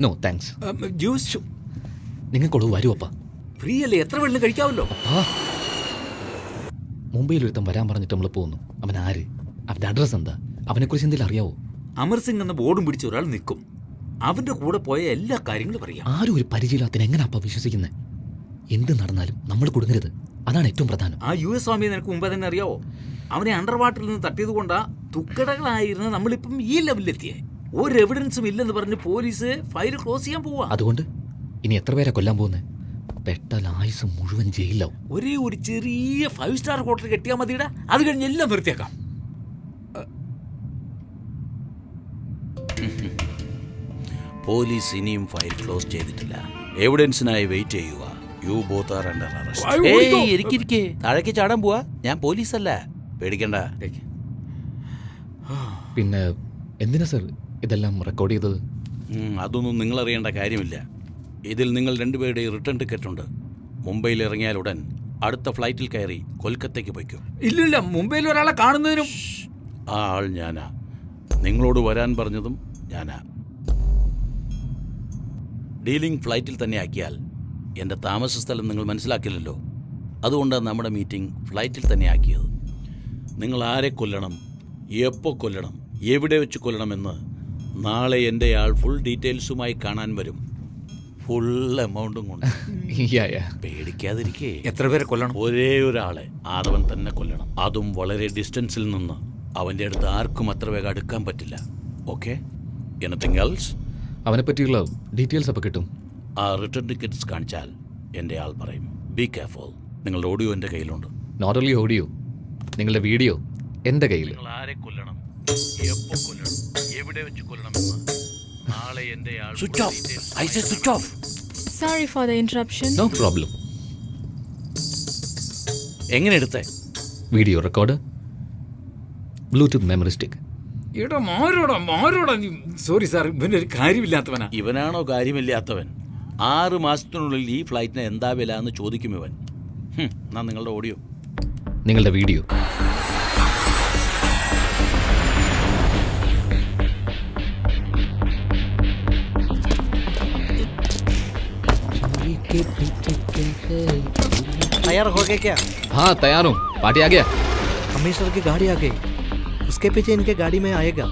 No thanks. Juice നിങ്ങൾക്കുള്ളത് വരുമപ്പാ. Free അല്ലേ, എത്ര വെള്ളം കഴിക്കാമല്ലോ. മുംബൈയിൽ ഒരുത്തം വരാൻ പറഞ്ഞിട്ട് നമ്മൾ പോകുന്നു. അവൻ ആര്? അവൻ്റെ അഡ്രസ്സ് എന്താ? അവനെക്കുറിച്ച് എന്തെങ്കിലും അറിയാവോ? അമർ സിംഗ് എന്ന ബോർഡും പിടിച്ച ഒരാൾ നിൽക്കും. അവന്റെ കൂടെ പോയ എല്ലാ കാര്യങ്ങളും പറയാം. ആരും ഒരു പരിചയമില്ലാത്തതിന് എങ്ങനെ അപ്പ വിശ്വസിക്കുന്നത്? എന്ത് നടന്നാലും നമ്മൾ കൊടുങ്ങരുത്, അതാണ് ഏറ്റവും പ്രധാനം. ആ US സ്വാമിയെ നിനക്ക് മുമ്പേ തന്നെ അറിയാവോ? അവനെ അണ്ടർ വാട്ടറിൽ നിന്ന് തട്ടിയത് കൊണ്ടാ തുക്കടകളായിരുന്ന നമ്മളിപ്പം ഈ ലെവലിലെത്തിയേ. ഒരു എവിഡൻസും ഇല്ലെന്ന് പറഞ്ഞ് പോലീസ് ഫയൽ ക്ലോസ് ചെയ്യാൻ പോവാ. അതുകൊണ്ട് ഇനി എത്ര പേരെ കൊല്ലാൻ പോകുന്നത്? പെട്ടാൽ ആയുസ് മുഴുവൻ ജയിലാവും. ഒരേ ഒരു ചെറിയ 5 സ്റ്റാർ ഹോട്ടൽ കെട്ടിയാൽ മതിയുടെ, അത് കഴിഞ്ഞ് എല്ലാം നിർത്തിയേക്കാം. പോലീസ് ഇനിയും ഫയൽ ക്ലോസ് ചെയ്തിട്ടില്ല. എവിഡൻസിനായി വെയിറ്റ് ചെയ്യുക. You both are under arrest. ഇരിക്കിരിക്കേ, താഴേക്ക് ചാടാൻ പോവാ. ഞാൻ പോലീസല്ല, പേടിക്കണ്ട. പിന്നെ എന്തിനാ സർ ഇതെല്ലാം റെക്കോർഡ് ചെയ്തത്? അതൊന്നും നിങ്ങൾ അറിയേണ്ട കാര്യമില്ല. ഇതിൽ നിങ്ങൾ രണ്ടുപേരുടെയും റിട്ടേൺ ടിക്കറ്റ് ഉണ്ട്. മുംബൈയിൽ ഇറങ്ങിയാലുടൻ അടുത്ത ഫ്ലൈറ്റിൽ കയറി കൊൽക്കത്തയ്ക്ക് പോയിക്കോ. ഇല്ലില്ല, മുംബൈയിൽ ഒരാളെ കാണുന്നതിനും. ആ ആൾ ഞാനാ. നിങ്ങളോട് വരാൻ പറഞ്ഞതും ഞാനാ. ഡീലിംഗ് ഫ്ലൈറ്റിൽ തന്നെ ആക്കിയാൽ എൻ്റെ താമസ സ്ഥലം നിങ്ങൾ മനസ്സിലാക്കില്ലല്ലോ. അതുകൊണ്ടാണ് നമ്മുടെ മീറ്റിംഗ് ഫ്ലൈറ്റിൽ തന്നെ ആക്കിയത്. നിങ്ങൾ ആരെ കൊല്ലണം, എപ്പോൾ കൊല്ലണം, എവിടെ വെച്ച് കൊല്ലണമെന്ന് നാളെ എൻ്റെ ആൾ ഫുൾ ഡീറ്റെയിൽസുമായി കാണാൻ വരും. ഫുൾ എമൗണ്ടും കൊണ്ട്. പേടിക്കാതിരിക്കേ. എത്ര പേരെ കൊല്ലണം? ഒരേ ഒരാളെ, ആദവൻ തന്നെ കൊല്ലണം. അതും വളരെ ഡിസ്റ്റൻസിൽ നിന്ന്. അവൻ്റെ അടുത്ത് ആർക്കും അത്ര വേഗം അടുക്കാൻ പറ്റില്ല. ഓക്കെ? Anything else? അവനെ പറ്റിയുള്ള ഡീറ്റെയിൽസ് അപ്പോൾ കിട്ടും. ആ റിട്ടേൺ ടിക്കറ്റ്സ് കാണിച്ചാൽ എൻ്റെ ആൾ പറയും. Be careful. നിങ്ങളുടെ ഓഡിയോ എൻ്റെ കയ്യിലുണ്ട്. നോട്ട് ഓൺലി ഓഡിയോ, നിങ്ങളുടെ വീഡിയോ എൻ്റെ കയ്യിൽ. നിങ്ങൾ ആരെ കൊല്ലണം, എപ്പോൾ കൊല്ലണം, എവിടെ വെച്ച് കൊല്ലണമെന്ന് നാളെ എൻ്റെ ആൾ. Switch off. I say switch off. Sorry for the interruption. No problem. എങ്ങനെ എടുത്തേ? Video record, bluetooth memory stick. ഇവിടെ മാരോടാ. സോറി സാർ, ഇവനൊരു കാര്യമില്ലാത്തവനാ. ഇവനാണോ കാര്യമില്ലാത്തവൻ? 6 മാസത്തിനുള്ളിൽ ഈ ഫ്ലൈറ്റിന് എന്താ വില എന്ന് ചോദിക്കും ഇവൻ. എന്നാ നിങ്ങളുടെ ഓഡിയോ, നിങ്ങളുടെ വീഡിയോ. तैयार हो गए क्या? हाँ तैयार हूँ, पार्टी आ गया. कमिश्नर की गाड़ी आ गई, उसके पीछे इनके गाड़ी में आएगा.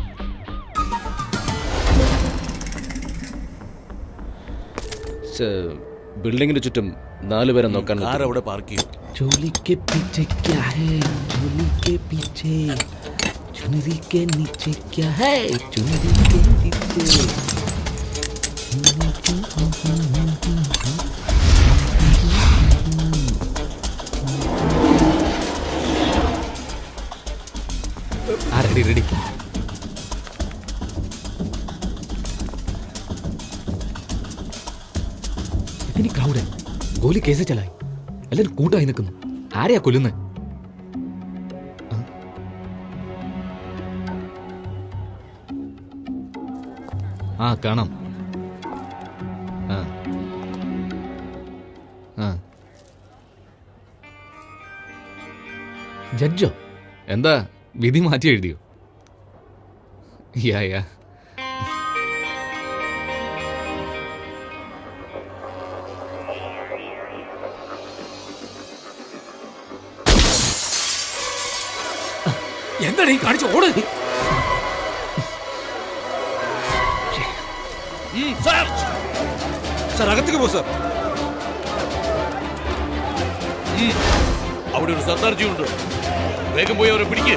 ബിൽഡിങ്ങിന് ചുറ്റും 4 പേരെ നോക്കാൻ. കാർ അവിടെ പാർക്ക് ചെയ്യും. चोली के पीछे क्या है? चोली के पीछे चुनरी के नीचे क्या है? चुनरी के नीचे. Ready ready. इतनी क्राउड है, गोली कैसे चलाई? എല്ലാവരും കൂട്ടായി നിൽക്കുന്നു. ആരെയാ കൊല്ലുന്നത്? ആ കാണാം. ജഡ്ജോ? എന്താ വിധി മാറ്റി എഴുതിയോ? യാ എന്താണ് ഈ കാണിച്ച്? ഓട്. സാർ അകത്തേക്ക് പോ സാർ. അവിടെ ഒരു സർദാർജി ഉണ്ട്. വേഗം പോയി അവരെ പിടിക്ക്.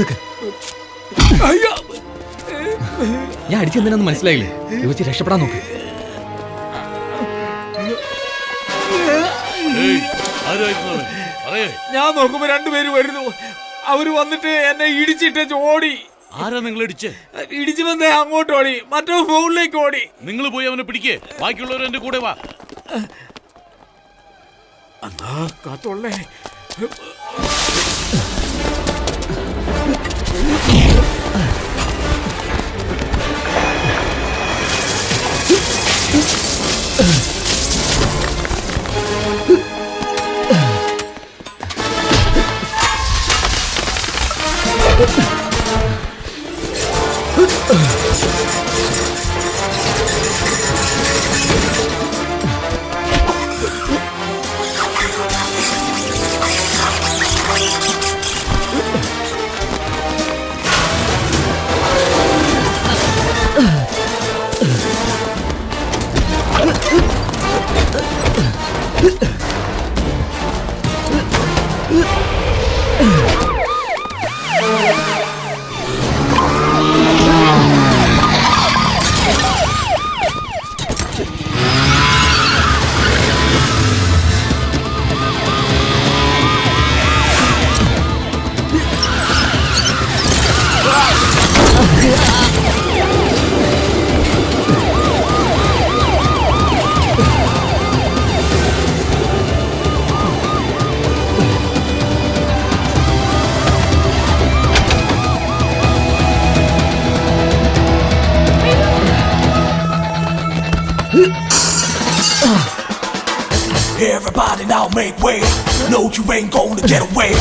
നിക്ക്. ഞാൻ അടിച്ചെന്തിനാന്ന് മനസ്സിലായില്ലേ? ചോദിച്ച് രക്ഷപ്പെടാൻ നോക്ക്. ഞാൻ നോക്കുമ്പോ 2 പേര് വരുന്നു. അവര് വന്നിട്ട് എന്നെ ഇടിച്ചിട്ട് ഓടി. ആരാ നിങ്ങൾ ഇടിച്ചു വന്നേ അങ്ങോട്ട് ഓടി, മറ്റോ മുകളിലേക്ക് ഓടി. നിങ്ങൾ പോയി അവനെ പിടിക്കേ. ബാക്കിയുള്ളവർ എന്റെ കൂടെ വാ. അല്ലാ കാത്തോളേ. Everybody now make way. No, you ain't gonna get away.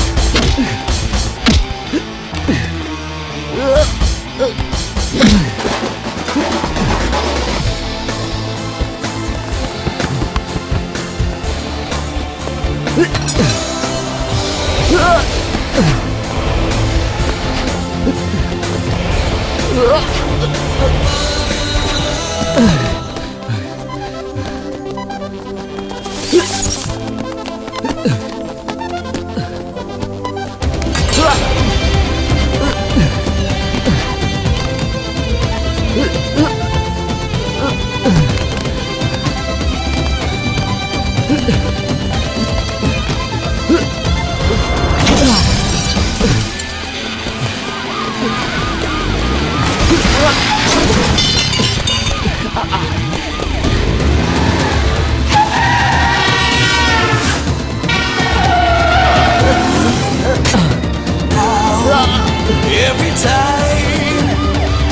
Every time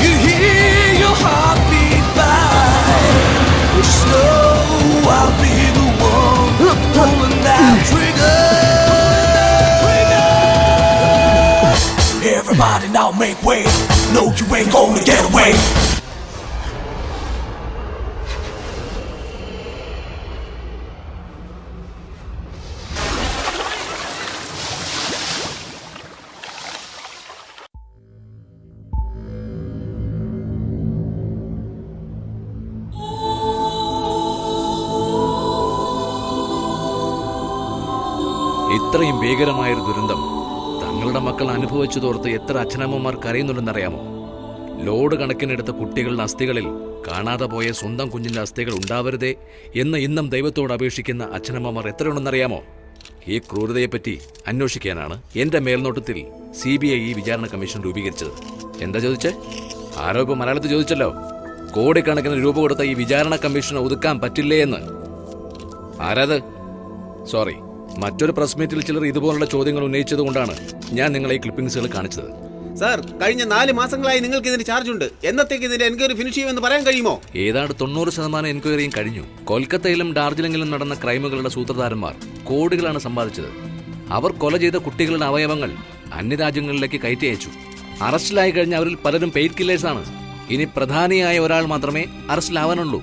you hear your heartbeat by, just know I'll be the one pulling that trigger. Everybody now make way. No, you ain't gonna get away. ഇത്രയും ഭീകരമായൊരു ദുരന്തം തങ്ങളുടെ മക്കൾ അനുഭവിച്ചതോർത്ത് എത്ര അച്ഛനമ്മമാർ കരയുന്നുണ്ടെന്നറിയാമോ? Load കണക്കിനെടുത്ത കുട്ടികളുടെ അസ്ഥികളിൽ കാണാതെ പോയ സ്വന്തം കുഞ്ഞിന്റെ അസ്ഥികൾ ഉണ്ടാവരുതേ എന്ന് ഇന്നും ദൈവത്തോട് അപേക്ഷിക്കുന്ന അച്ഛനമ്മമാർ എത്രയുണ്ടെന്നറിയാമോ? ഈ ക്രൂരതയെപ്പറ്റി അന്വേഷിക്കാനാണ് എന്റെ മേൽനോട്ടത്തിൽ CBI ഈ വിചാരണ കമ്മീഷൻ രൂപീകരിച്ചത്. എന്താ ചോദിച്ചേ? ആരോ ഇപ്പൊ മലയാളത്തിൽ ചോദിച്ചല്ലോ, കോടിക്കണക്കിന് രൂപ കൊടുത്ത ഈ വിചാരണ കമ്മീഷനെ ഒതുക്കാൻ പറ്റില്ലേ എന്ന്. ആരാത്? സോറി, മറ്റൊരു പ്രസ് മീറ്റിൽ ചിലർ ഇതുപോലുള്ള ചോദ്യങ്ങൾ ഉന്നയിച്ചതുകൊണ്ടാണ് ഞാൻ നിങ്ങളെ ഈ ക്ലിപ്പിംഗ്സുകൾ കാണിച്ചത്. സാർ, കഴിഞ്ഞ 4 മാസങ്ങളായി നിങ്ങൾക്ക് ഇതിന് ചാർജ് ഉണ്ട്. എന്നത്തേക്ക് ഇതിന്റെ എൻക്വയറി ഫിനിഷ് ചെയ്യുമെന്ന് പറയാൻ കഴിയുമോ? ഏതാണ്ട് 90% എൻക്വയറിയും കഴിഞ്ഞു. കൊൽക്കത്തയിലും ഡാർജിലിംഗിലും നടന്ന ക്രൈമുകളുടെ സൂത്രധാരന്മാർ കോടികളാണ് സമ്പാദിച്ചത്. അവർ കൊല ചെയ്ത കുട്ടികളുടെ അവയവങ്ങൾ അന്യരാജ്യങ്ങളിലേക്ക് കയറ്റി അയച്ചു. അറസ്റ്റിലായി കഴിഞ്ഞ അവരിൽ പലരും പെയ്ഡ് കില്ലേഴ്സാണ്. ഇനി പ്രധാനിയായ ഒരാൾ മാത്രമേ അറസ്റ്റിലാവാനുള്ളൂ.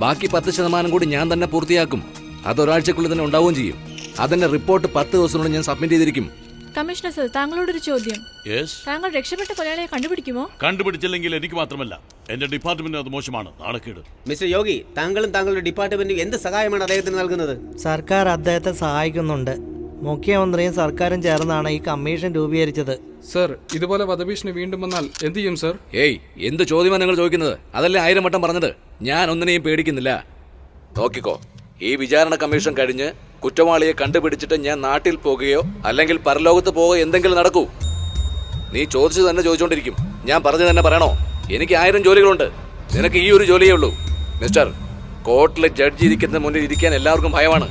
ബാക്കി 10% കൂടി ഞാൻ തന്നെ പൂർത്തിയാക്കും. അതൊരാഴ്ചക്കുള്ളിൽ തന്നെ ഉണ്ടാവുകയും ചെയ്യും. അതിന്റെ റിപ്പോർട്ട് 10 ദിവസത്തിനുള്ളിൽ ഞാൻ സബ്മിറ്റ് ചെയ്തിരിക്കും. കമ്മീഷണർ സർ, താങ്കളോടൊരു ചോദ്യം. താങ്കൾ രക്ഷപ്പെട്ട കൊലയാളിയെ കണ്ടുപിടിക്കുമോ? കണ്ടുപിടിച്ചില്ലെങ്കിൽ എനിക്ക് മാത്രമല്ല, എന്റെ ഡിപ്പാർട്ട്മെന്റ് അത് മോശമാണ്, നാണക്കേട്. മിസ്റ്റർ യോഗി, താങ്കളും താങ്കളുടെ ഡിപ്പാർട്ട്മെന്റും എന്ത് സഹായമാണ് അദ്ദേഹത്തിന് നൽകുന്നത്? സർക്കാർ അദ്ദേഹത്തെ സഹായിക്കുന്നുണ്ട്. മുഖ്യമന്ത്രിയും സർക്കാരും ചേർന്നാണ് ഈ കമ്മീഷൻ രൂപീകരിച്ചത്. സർ, ഇതുപോലെ വധഭീഷണി വീണ്ടും വന്നാൽ എന്ത് ചെയ്യും സർ? ഏയ്, എന്ത് ചോദ്യമാണ് നിങ്ങൾ ചോദിക്കുന്നത്? അതല്ലേ 1000 വട്ടം പറഞ്ഞത്. ഞാൻ ഒന്നിനെയും പേടിക്കുന്നില്ല. നോക്കിക്കോ, ഈ വിചാരണ കമ്മീഷൻ കഴിഞ്ഞ് കുറ്റവാളിയെ കണ്ടുപിടിച്ചിട്ട് ഞാൻ നാട്ടിൽ പോകുകയോ അല്ലെങ്കിൽ പരലോകത്ത് പോകുകയോ എന്തെങ്കിലും നടക്കൂ. നീ ചോദിച്ചു തന്നെ ചോദിച്ചുകൊണ്ടിരിക്കും. ഞാൻ പറഞ്ഞു തന്നെ പറയണോ? എനിക്ക് 1000 ജോലികളുണ്ട്. നിനക്ക് ഈ ഒരു ജോലിയേ ഉള്ളൂ. മിസ്റ്റർ, കോർട്ടിലെ ജഡ്ജി ഇരിക്കുന്ന മുന്നിൽ ഇരിക്കാൻ എല്ലാവർക്കും ഭയമാണ്.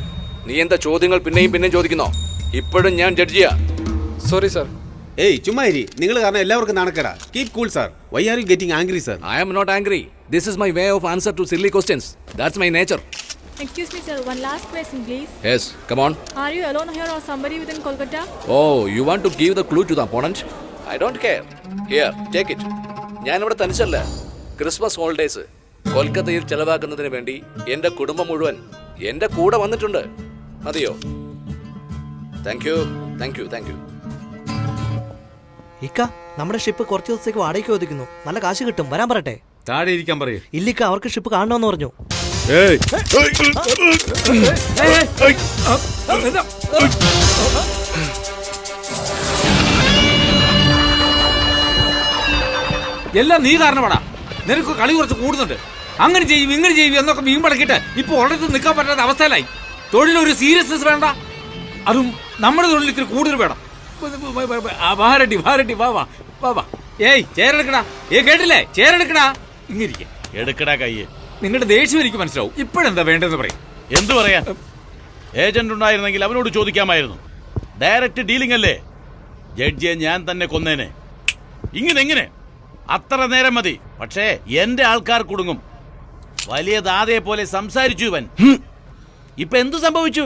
നീ എന്താ ചോദ്യങ്ങൾ പിന്നെയും ചോദിക്കുന്നോ? ഇപ്പോഴും ഞാൻ ജഡ്ജിയാ. Sorry sir. ഏയ്, ചുമ്മാ ഇരി. നിങ്ങൾ കാരണം എല്ലാവർക്കും നാണക്കേടാ. Keep cool sir. Why are you getting angry sir? I am not angry. This is my way of answer to silly questions. That's my nature. Excuse me sir, one last question please. Yes, come on. Are you alone here or somebody within Kolkata? Oh, you want to give the clue to the opponent? I don't care. Here, take it. ഞാനിവിടെ തനിച്ചല്ല. Christmas holidays കൊൽക്കത്തയിൽ ചെലവാക്കുന്നതിന് വേണ്ടി എന്റെ കുടുംബം മുഴുവൻ എന്റെ കൂടെ വന്നിട്ടുണ്ട്. മതിയോ? Thank you. ഇക്ക, നമ്മുടെ ഷിപ്പ് കുറച്ച് ദിവസത്തേക്ക് വാടകയ്ക്ക് ഒതുക്കുന്നു. നല്ല കാശ് കിട്ടും. വരാൻ പറയട്ടെ? താഴെ ഇരിക്കാൻ പറയൂ. ഇല്ലിക്ക, അവർക്ക് ഷിപ്പ് കാണണമെന്ന് പറഞ്ഞു. എല്ലാം നീ കാരണമാടാ. നിനക്ക് കളി കുറച്ച് കൂടുന്നുണ്ട്. അങ്ങനെ ചെയ്യും ഇങ്ങനെ ചെയ്യും എന്നൊക്കെ മീൻ പടക്കിട്ട് ഇപ്പൊ ഉടനെ നിൽക്കാൻ പറ്റാത്ത അവസ്ഥയിലായി. തൊഴിലൊരു സീരിയസ്നെസ് വേണ്ട. അതും നമ്മുടെ തൊഴിൽ ഇത്തിരി കൂടുതൽ വേണം. വാ. ഏയ്, ചേരെടുക്കടാ. കേട്ടില്ലേ? ചേരെടുക്കടാ. ഇങ്ങിരിക്ക. എടുക്കടാ കയ്യെ. നിങ്ങളുടെ ദേഷ്യം എനിക്ക് മനസ്സിലാവും. ഇപ്പോഴെന്താ വേണ്ടെന്ന് പറയും. എന്തു പറയാ? ഏജന്റ് ഉണ്ടായിരുന്നെങ്കിൽ അവനോട് ചോദിക്കാമായിരുന്നു. ഡയറക്റ്റ് ഡീലിംഗ് അല്ലേ? ജഡ്ജിയെ ഞാൻ തന്നെ കൊന്നേനെ. ഇങ്ങനെ അത്ര നേരം മതി. പക്ഷേ എന്റെ ആൾക്കാർ കുടുങ്ങും. വലിയ ദാതയെ പോലെ സംസാരിച്ചു ഇവൻ. ഇപ്പൊ എന്തു സംഭവിച്ചു?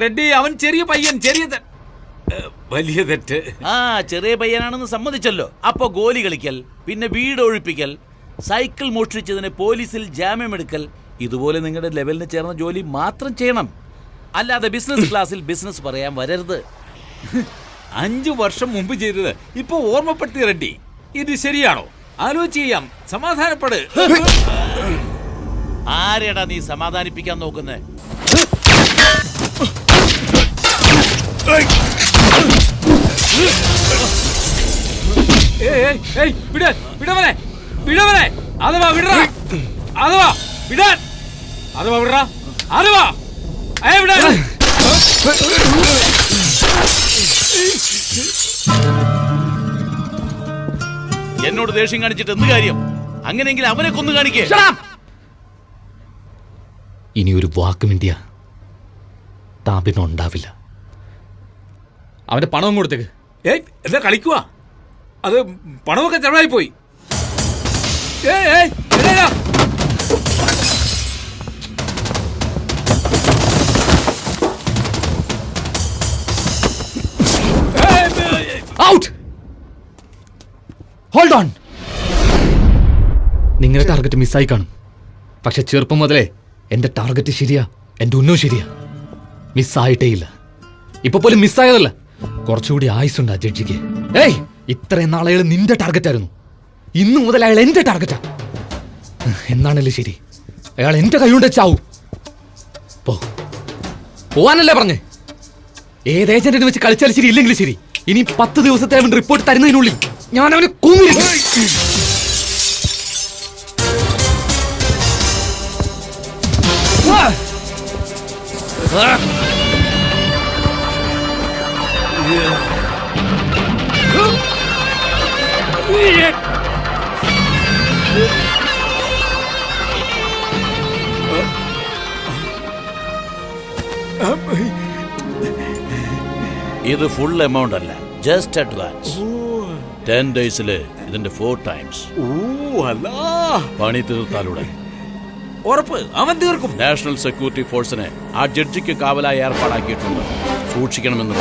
റെഡ്ഡി, അവൻ ചെറിയ പയ്യൻ, വലിയ തെറ്റ്. ആ ചെറിയ പയ്യനാണെന്ന് സമ്മതിച്ചല്ലോ. അപ്പൊ ഗോലി കളിക്കൽ, പിന്നെ വീട് ഒഴിപ്പിക്കൽ, സൈക്കിൾ മോഷ്ടിച്ചതിന് പോലീസിൽ ജാമ്യമെടുക്കൽ, ഇതുപോലെ നിങ്ങളുടെ ലെവലിന് ചേർന്ന ജോലി മാത്രം ചെയ്യണം. അല്ലാതെ ബിസിനസ് ക്ലാസ്സിൽ ബിസിനസ് പറയാൻ വരരുത്. 5 വർഷം മുമ്പ് ചെയ്തത് ഇപ്പൊ ഓർമ്മപ്പെടുത്തി റെഡ്ഡി. ഇത് ശരിയാണോ? ആലോചിച്ച് ചെയ്യാം. സമാധാനപ്പെട്. ആരെടാ നീ സമാധാനിപ്പിക്കാൻ നോക്കുന്നേ? എന്നോട് ദേഷ്യം കാണിച്ചിട്ട് എന്ത് കാര്യം? അങ്ങനെയെങ്കിൽ അവനെ കൊന്നു കാണിക്കേ. ഇനി ഒരു വാക്കും ഇന്ത്യ താപിനുണ്ടാവില്ല. അവന്റെ പണവും കൊടുത്തേക്ക്. എന്താ കളിക്കുക? അത് പണമൊക്കെ ചെലവായി പോയി. ഔട്ട്! Hold on. നിങ്ങളുടെ ടാർഗറ്റ് മിസ്സായി കാണും. പക്ഷെ ചെറുപ്പം മുതലേ എന്റെ ടാർഗറ്റ് ശരിയാ, എന്റെ ഉന്നവും ശരിയാ. മിസ്സായിട്ടേ ഇല്ല. ഇപ്പൊ പോലും മിസ്സായതല്ല, കുറച്ചുകൂടി ആയുസുണ്ട് ആ ജഡ്ജിക്ക്. ഇത്രയും നാളെ നിന്റെ ടാർഗറ്റ് ആയിരുന്നു. ഇന്നു മുതൽ അയാൾ എന്റെ ടാർഗറ്റാ. എന്നാണല്ലേ ശരി, അയാൾ എന്റെ കൈകൊണ്ട് ചാവും. പോവാനല്ലേ പറഞ്ഞേ? ഏത് ഏജന്റിനെ വെച്ച് കളിച്ചാലും ശരി, ഇല്ലെങ്കിലും ശരി, ഇനി 10 ദിവസത്തെ അവൻ റിപ്പോർട്ട് തരുന്നതിനുള്ളിൽ ഞാൻ അവനെ കൊന്നിരിക്കും. ഇത് ഫുൾ എമൗണ്ട് അല്ല, ജസ്റ്റ് അഡ്വാൻസ്. 10 ഡേയ്സില് ഇതിന്റെ 4 ടൈംസ്. പണി തീർത്താലൂടെ ഉറപ്പ് അവൻ തീർക്കും. നാഷണൽ സെക്യൂരിറ്റി ഫോഴ്സിനെ ആ ജഡ്ജിക്ക് കാവലായി ഏർപ്പാടാക്കിയിട്ടുണ്ട്. സൂക്ഷിക്കണമെന്ന്